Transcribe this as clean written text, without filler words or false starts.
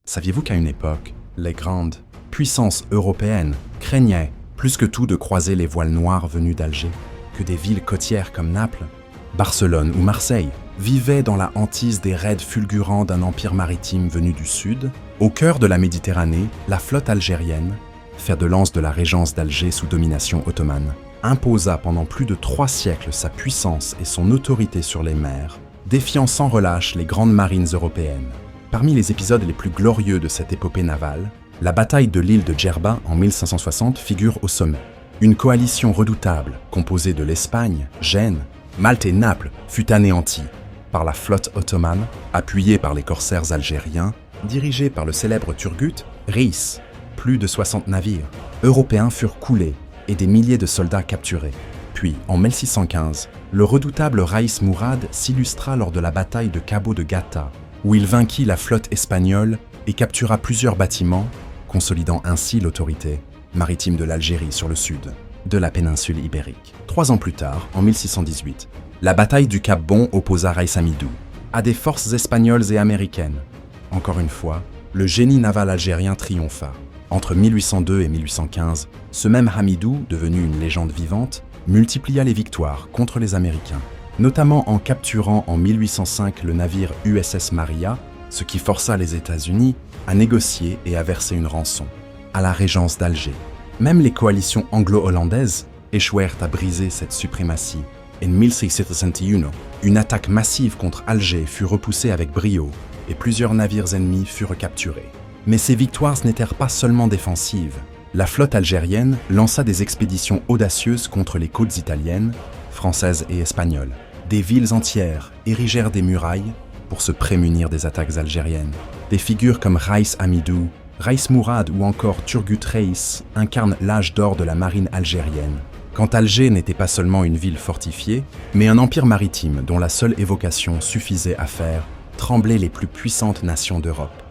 Saviez-vous qu'à une époque, les grandes puissances européennes craignaient plus que tout de croiser les voiles noirs venus d'Alger, que des villes côtières comme Naples, Barcelone ou Marseille vivaient dans la hantise des raids fulgurants d'un empire maritime venu du sud? Au cœur de la Méditerranée, la flotte algérienne, fer de lance de la régence d'Alger sous domination ottomane, imposa pendant plus de 3 siècles sa puissance et son autorité sur les mers, défiant sans relâche les grandes marines européennes. Parmi les épisodes les plus glorieux de cette épopée navale, la bataille de l'île de Djerba en 1560 figure au sommet. Une coalition redoutable, composée de l'Espagne, Gênes, Malte et Naples, fut anéantie par la flotte ottomane, appuyée par les corsaires algériens, dirigée par le célèbre Turgut Reis. Plus de 60 navires européens furent coulés et des milliers de soldats capturés. Puis, en 1615, le redoutable Raïs Mourad s'illustra lors de la bataille de Cabo de Gata, où il vainquit la flotte espagnole et captura plusieurs bâtiments, consolidant ainsi l'autorité maritime de l'Algérie sur le sud de la péninsule ibérique. 3 ans plus tard, en 1618, la bataille du Cap Bon opposa Raïs Amidou à des forces espagnoles et américaines. Encore une fois, le génie naval algérien triompha. Entre 1802 et 1815, ce même Hamidou, devenu une légende vivante, multiplia les victoires contre les Américains, notamment en capturant en 1805 le navire USS Maria, ce qui força les États-Unis à négocier et à verser une rançon à la régence d'Alger. Même les coalitions anglo-hollandaises échouèrent à briser cette suprématie. En 1661, une attaque massive contre Alger fut repoussée avec brio et plusieurs navires ennemis furent capturés. Mais ces victoires n'étaient pas seulement défensives. La flotte algérienne lança des expéditions audacieuses contre les côtes italiennes, françaises et espagnoles. Des villes entières érigèrent des murailles pour se prémunir des attaques algériennes. Des figures comme Raïs Amidou, Raïs Mourad ou encore Turgut Reis incarnent l'âge d'or de la marine algérienne. Quand Alger n'était pas seulement une ville fortifiée, mais un empire maritime dont la seule évocation suffisait à faire trembler les plus puissantes nations d'Europe.